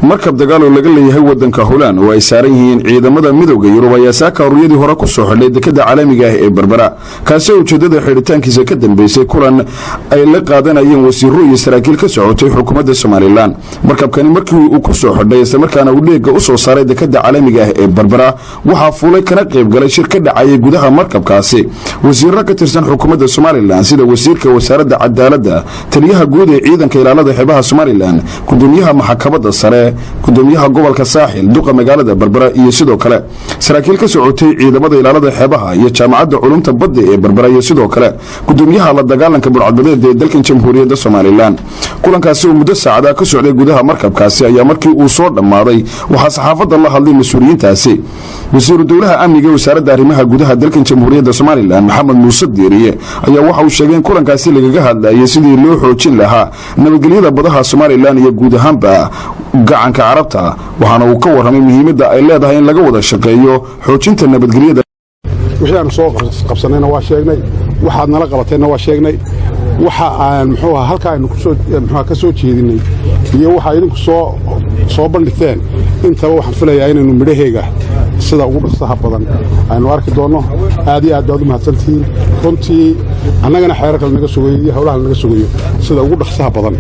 markab dagaal oo laga leeyahay wadanka Holland oo ay saaran yihiin ciidamada midowga Yurub ayaa saaka ururiyadii hore ku soo xidhay dekada caalamiga ah ee Berbera kaasi oo ujeedada xiritaankiisa ka dambeysay kulan ay la qaadanayeen wasiirro iyo saraakiil ka socotay xukuumadda Somaliland markabkani markii uu ku soo xidhay isla markaana uu dheega u soo saaray dekada caalamiga ah ee Berbera waxa fuulay kana qayb galay shirkadda dhacay gudaha markabkaasi wasiirro ka tirsan xukuumadda Somaliland sida wasiirka wasaaradda cadaaladda taliyaha guud ee ciidanka ilaalada xeebaha Somaliland gudoomiyaha maxkamadda sare gudoomiyaha gobolka Saaxil duqa magaalada Berbera iyo sidoo kale saraakiil ka socotay ciidamada ilaalada xeebaha iyo jaamacadda culumta badda ee Berbera iyo sidoo kale gudoomiyaha la dagaalanka burcadbadeed ee dalka Jamhuuriyadda Somaliland kulankaasi oo muddo saacada ka socday gudaha markabkaasi ayaa markii uu soo dhamaaday waxa saxaafadda la hadlay mas'uuliyiintaasi wasiirka dowladda amniga wasaaradda arrimaha gudaha dalka Jamhuuriyadda Somaliland Maxamed Muuse Diiriye ayaa waxa uu sheegay in kulankaasi lagaga hadlayay sidii loo xoojin lahaa nabadgelyada badaha Somaliland iyo guud ahaanba gacanka carabta waxaana uu ka waramay muhiimadda ay leedahay in laga wada shaqeeyo xoojinta nabadgelyada wixii aan soo qabsanayna waa sheegnay waxaad nala qabatayna waa sheegnay waxa aan halka aynu ka soo jeedinay iyo waxa idinku soo bandhigteen intaba waxaan filayaa inaynu midhaheega sida ugu dhaqsaha badan aynu arki doono aad iyo aad baad u mahadsantihiin runtii annagana xeerarka naga sugayo iyo howlaha naga sugayo sida ugu dhaqsaha badan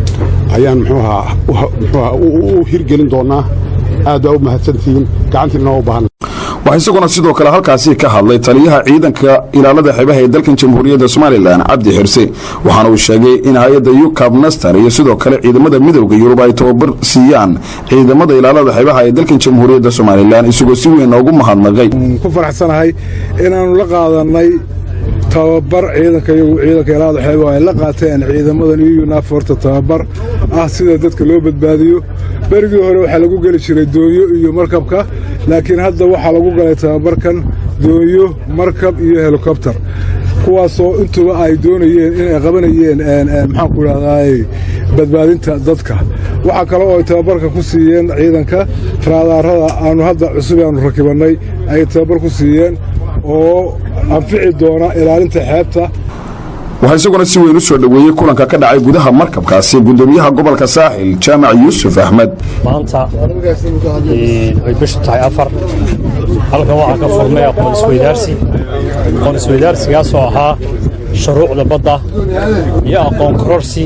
ayaan u hirgelin doonaa aad baad u mahadsantihiin gacantiina u baahan waxa isaguna sidoo kale halkaasi ka hadlay taliyaha ciidanka ilaalada xeebaha ee dalka Jamhuuriyadda Somaliland Cabdi Xirsi waxaana uu sheegay in hay'adda UCAP Nastar iyo sidoo kale ciidamada midowga Yurub ay tababar siiyaan ciidamada ilaalada xeebaha ee dalka Jamhuuriyadda Somaliland isagoo si weyn ugu mahadnaqay ku faraxsanahay inaanu la qaadanay tababar ciidanka ilaalada xeebaha ay la qaateen ciidamada UNAFORTA tababar sida dadka loo badbaadiyo berigii hore waxa lagu gali jiray doonyo iyo markabka laakiin hadda waxa lagu galay tababarkan doonyo markab iyo helicopter kuwaasoo intuba ay doonayeen in ay qabanayeen maxaan ku raadayay badbaadinta dadka waxa kale oo ay tababarka ku siiyeen ciidanka raadaarada aanu hadda cusub aanu rakibanay ay tababar ku siiyeen oo anfici doona ilaalinta xeebta waxa isaguna si weyn u soo dhaweeyay kulanka ka dhacay gudaha markabkaasi gudoomiyaha gobolka Saaxil Jaamac Yuusuf Ahmed maanta ay bishu tahay 4 halka waxa ka furmay aqoon isweydaarsigaas oo ahaa shuruucda badda iyo aqoon kororsi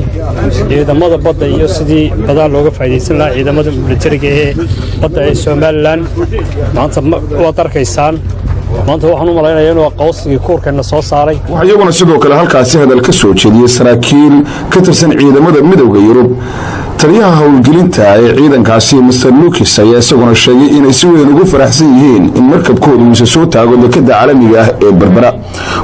ciidamada badda iyo sidii badan looga faa'iideysan lahaa ciidamada militariga ee badda ee Somaliland maanta waad arkaysaan maanta waxaan u maleynayaa inuu aqoonsigii kuurkana soo saaray waxa iyaguna sidoo kale halkaasi hadal ka soo jeediyay saraakiil ka tirsan ciidamada midowga Yurub taliyaha howlgelinta ee ciidankaasi Mr Lucas ayaa isaguna sheegay inay si weyn ugu faraxsan yihiin in markabkoodu uu soo taago dekada caalamiga ah ee Berbera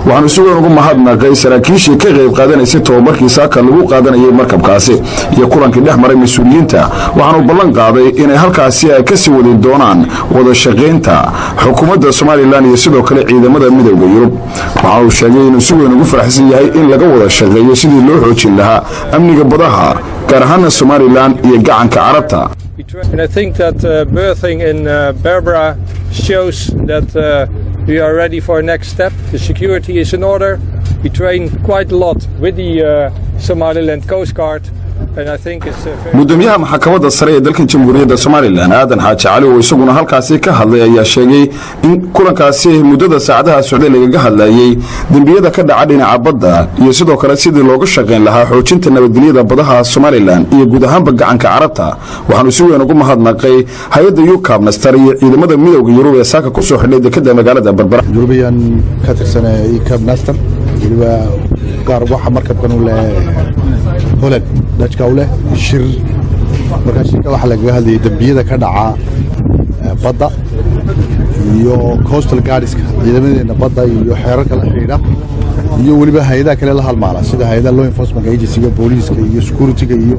waxaanu si weyn ugu mahadnaqay saraakiishii ka qayb qaadanaysay tababarkii saaka lagu qaadanayay markabkaasi iyo kulankii dhex maray mas'uuliyiinta waxaanu ballan qaaday inay halkaasi ay ka sii wadi doonaan wada shaqeynta xukuumadda Somaliland iyo sidoo kale ciidamada midowga Yurub waxa uu sheegay inuu si weyn ugu faraxsan yahay in laga wada shaqeeyo sidii loo xoojin lahaa amniga badaha gaar ahaan Somaliland iyo gacanka carabta and I think that berthing in Berbera shows that we are ready for a next step. The security is in order. We train quite a lot with the Somaliland Coast Guard. gudoomiyaha maxkamadda sare ee dalka Jamhuuriyadda Somaliland Aadan Xaaji Cali oo isaguna halkaasi ka hadlay ayaa sheegay in kulankaasi muddada saacadaha socday laga hadlayay dambiyada ka dhaca dhinaca badda iyo sidoo kale sidii looga shaqeyn lahaa xoojinta nabadgelyada badaha Somaliland iyo guud ahaanba gacanka carabta waxaanu si weyn ugu mahadnaqay hay'adda UCAP Nastar iyo ciidamada midowga Yurub ee saaka ku soo xidhay dekada magaalada Berbera Yurubiyan ka tirsan UCAP Nastar waliba gaar waxa markabkan u leeyahay Holland dadka u leh shir markaasika waxa laga hadlayay dambiyada ka dhaca badda iyo coastal guardska ciidamadeena badda iyo xeerarka la xiriira iyo waliba hay'adaha kale la halmaala sida hay'adaha law enforcement agency-ga booliiska iyo security-ga iyo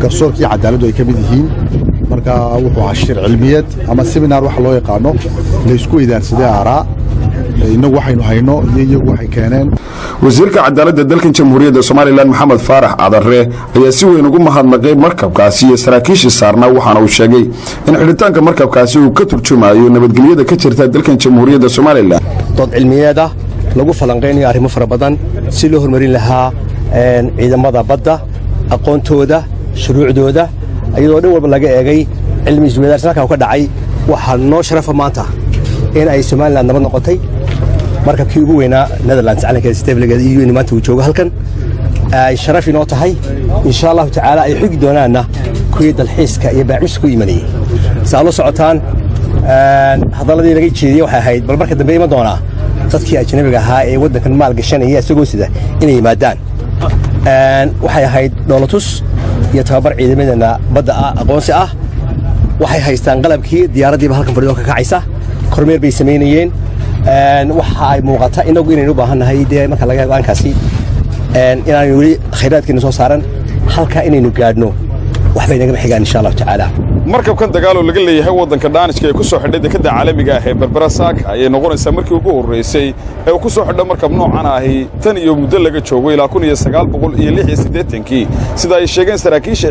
garsoorka cadaaladdu ay ka mid yihiin marka wuxuu shir cilmiyeed ama seminar wax loo yaqaano la isku idaarsaday aaraa inagu waxaynu hayno iyo waxay keeneen wasiirka cadaaladda dalka Jamhuuriyadda Somaliland Maxamed Faarax Cadarre ayaa si weyn ugu mahadnaqay markabkaasi iyo saraakiisha saarna waxaana uu sheegay in xiritaanka markabkaasi uu ka turjumayo nabadgelyada ka jirta dalka Jamhuuriyadda Somaliland dad cilmiyeeda lagu falanqeynayo arrimo fara badan si loo horumarin lahaa ciidamada badda aqoontooda shuruucdooda ayadoo dhan walba laga eegay cilmi isweydaarsanka ka dhacay waxa noo sharafa maanta in ay Soomaaliland nabad noqotay markabkii ugu weynaa Netherlands calanka Steveligeed iyo in maanta uu joogo halkan ay sharaf inoo tahay insha Allah taala ay xigi doonaana kuwii dalxiiska iyo baacis ku imanayay saalo socotaan hadaladii laga jeediyay waxa ahayd bal marka dambe ima doona dadkii ajnabiga ahaa ee wadankan maal gashanaya isagoo sida inay yimaadaan waxay ahayd dowlatus iyo tababar ciidamadana badda aqoonsi ah waxay haystaan qalabkii diyaaradiiba halkan fadhiyo ka kacaysa kormeer bay sameynayeen waxa ay muuqata inagu inaynu u baahanahay marka laga eego aankaasi inaanu weli khayraadkeena soo saaran halka inaynu gaadhno waxbay naga xigaan insha Allah taala markabkan dagaal oo laga leeyahay wadanka Daanishka ee ku soo xidhay dekada caalamiga ah ee Berbera Saaka ayay noqonaysaa markii ugu horeysay ee ku soo xidhay markab noocan ah tan iyo muddo laga joogo ilaa 1986 sida ay sheegeen saraakiisha